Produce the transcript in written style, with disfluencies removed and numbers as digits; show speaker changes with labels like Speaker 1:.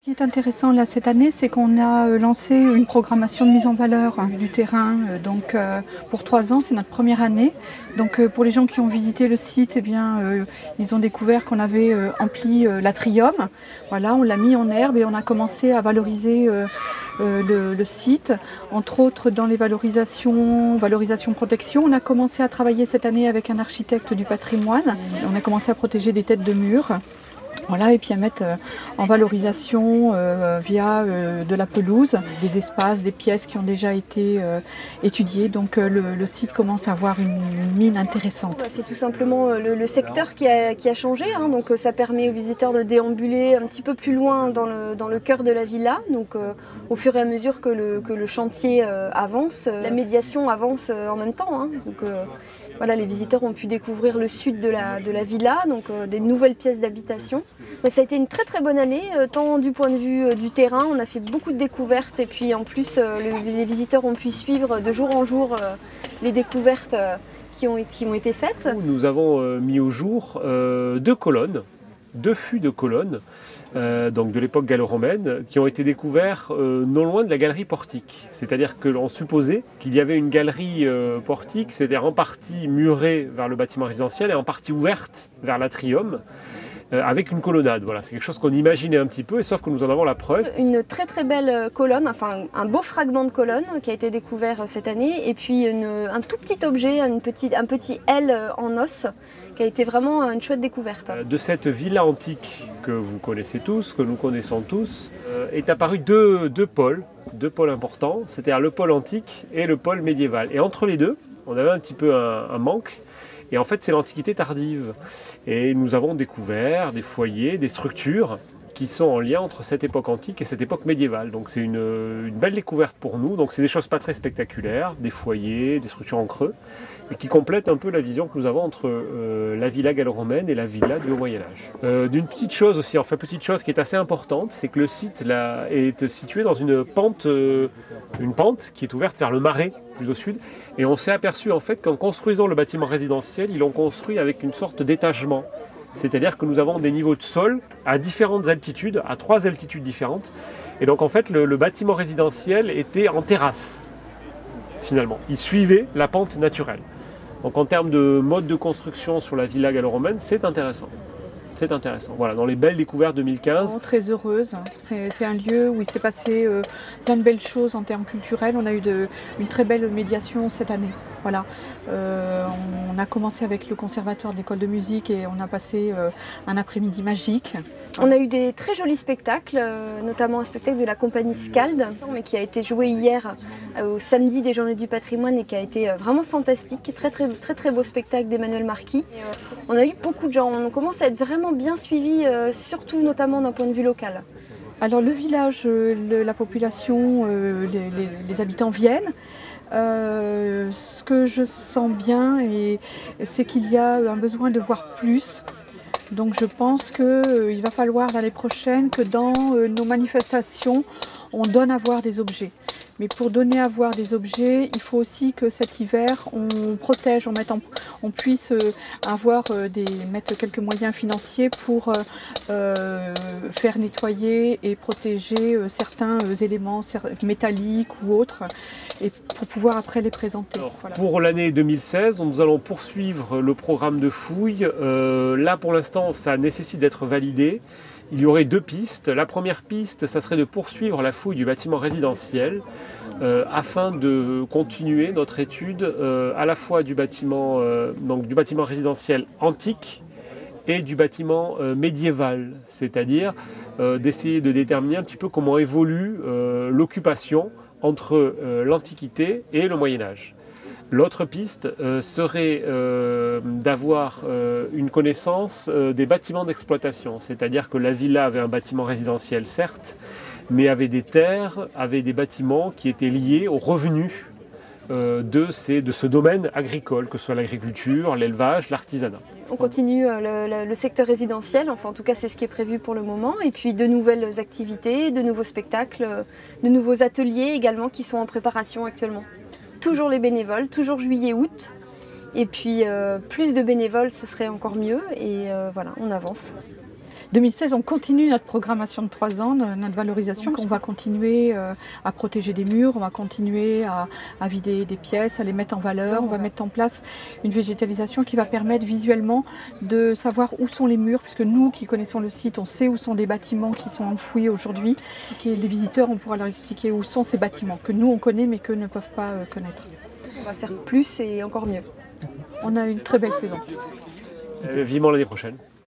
Speaker 1: Ce qui est intéressant là cette année, c'est qu'on a lancé une programmation de mise en valeur du terrain. Donc pour 3 ans, c'est notre première année. Donc pour les gens qui ont visité le site, eh bien, ils ont découvert qu'on avait empli l'atrium. Voilà, on l'a mis en herbe et on a commencé à valoriser le site. Entre autres dans les valorisation, protection. On a commencé à travailler cette année avec un architecte du patrimoine. On a commencé à protéger des têtes de mur. Voilà, et puis à mettre en valorisation via de la pelouse, des espaces, des pièces qui ont déjà été étudiées. Donc le site commence à avoir une mine intéressante.
Speaker 2: C'est tout simplement le secteur qui a changé, hein, donc ça permet aux visiteurs de déambuler un petit peu plus loin dans le cœur de la villa. Donc au fur et à mesure que le chantier avance, la médiation avance en même temps. Hein, donc, voilà, les visiteurs ont pu découvrir le sud de la villa, donc des nouvelles pièces d'habitation. Ça a été une très bonne année, tant du point de vue du terrain, on a fait beaucoup de découvertes et puis en plus les visiteurs ont pu suivre de jour en jour les découvertes qui ont été faites.
Speaker 3: Nous avons mis au jour 2 colonnes. 2 fûts de colonnes, donc de l'époque gallo-romaine, qui ont été découverts non loin de la galerie portique. C'est-à-dire que l'on supposait qu'il y avait une galerie portique, c'est-à-dire en partie murée vers le bâtiment résidentiel et en partie ouverte vers l'atrium, avec une colonnade. Voilà, c'est quelque chose qu'on imaginait un petit peu, et sauf que nous en avons la preuve.
Speaker 2: Une très belle colonne, enfin un beau fragment de colonne qui a été découvert cette année, et puis un tout petit objet, un petit L en os, qui a été vraiment une chouette découverte.
Speaker 3: De cette villa antique que vous connaissez tous, que nous connaissons tous, est apparu deux pôles importants, c'est-à-dire le pôle antique et le pôle médiéval. Et entre les deux, on avait un petit peu un manque. Et en fait, c'est l'Antiquité tardive. Et nous avons découvert des foyers, des structures qui sont en lien entre cette époque antique et cette époque médiévale. Donc c'est une belle découverte pour nous. Donc c'est des choses pas très spectaculaires, des foyers, des structures en creux, et qui complètent un peu la vision que nous avons entre la villa gallo-romaine et la villa du Haut-Moyen-Âge. D'une petite chose aussi, enfin petite chose qui est assez importante, c'est que le site là, est situé dans une pente qui est ouverte vers le Marais, plus au sud. Et on s'est aperçu en fait qu'en construisant le bâtiment résidentiel, ils l'ont construit avec une sorte d'étagement. C'est-à-dire que nous avons des niveaux de sol à différentes altitudes, à 3 altitudes différentes. Et donc en fait, le bâtiment résidentiel était en terrasse, finalement. Il suivait la pente naturelle. Donc en termes de mode de construction sur la villa gallo-romaine, c'est intéressant. C'est intéressant. Voilà, dans les belles découvertes 2015.
Speaker 1: Très heureuse. C'est un lieu où il s'est passé plein de belles choses en termes culturels. On a eu une très belle médiation cette année. Voilà. On a commencé avec le conservatoire de l'école de musique et on a passé un après-midi magique.
Speaker 2: On a eu des très jolis spectacles, notamment un spectacle de la compagnie Scald, mais qui a été joué hier au samedi des Journées du patrimoine et qui a été vraiment fantastique. Très beau spectacle d'Emmanuel Marquis. On a eu beaucoup de gens, on commence à être vraiment bien suivis, surtout notamment d'un point de vue local.
Speaker 1: Alors le village, la population, les habitants viennent. Ce que je sens bien, c'est qu'il y a un besoin de voir plus. Donc je pense qu'il va falloir l'année prochaine que dans nos manifestations, on donne à voir des objets. Mais pour donner à voir des objets, il faut aussi que cet hiver, on protège, on puisse mettre quelques moyens financiers pour faire nettoyer et protéger certains éléments métalliques ou autres, et pour pouvoir après les présenter.
Speaker 3: Alors,
Speaker 1: voilà.
Speaker 3: Pour l'année 2016, nous allons poursuivre le programme de fouilles. Là, pour l'instant, ça nécessite d'être validé. Il y aurait 2 pistes. La première piste, ça serait de poursuivre la fouille du bâtiment résidentiel afin de continuer notre étude à la fois du bâtiment résidentiel antique et du bâtiment médiéval, c'est-à-dire d'essayer de déterminer un petit peu comment évolue l'occupation entre l'Antiquité et le Moyen-Âge. L'autre piste serait d'avoir une connaissance des bâtiments d'exploitation, c'est-à-dire que la villa avait un bâtiment résidentiel certes, mais avait des terres, avait des bâtiments qui étaient liés aux revenus de ce domaine agricole, que ce soit l'agriculture, l'élevage, l'artisanat.
Speaker 2: On continue le secteur résidentiel, enfin en tout cas c'est ce qui est prévu pour le moment, et puis de nouvelles activités, de nouveaux spectacles, de nouveaux ateliers également qui sont en préparation actuellement. Toujours les bénévoles, toujours juillet-août, et puis plus de bénévoles ce serait encore mieux, et voilà, on avance.
Speaker 1: 2016, on continue notre programmation de 3 ans, notre valorisation. Donc on va continuer à protéger des murs, on va continuer à vider des pièces, à les mettre en valeur. On va mettre en place une végétalisation qui va permettre visuellement de savoir où sont les murs, puisque nous qui connaissons le site, on sait où sont des bâtiments qui sont enfouis aujourd'hui. Et les visiteurs, on pourra leur expliquer où sont ces bâtiments, que nous on connaît mais qu'eux ne peuvent pas connaître.
Speaker 2: On va faire plus et encore mieux.
Speaker 1: On a une très belle saison.
Speaker 3: Vivement l'année prochaine.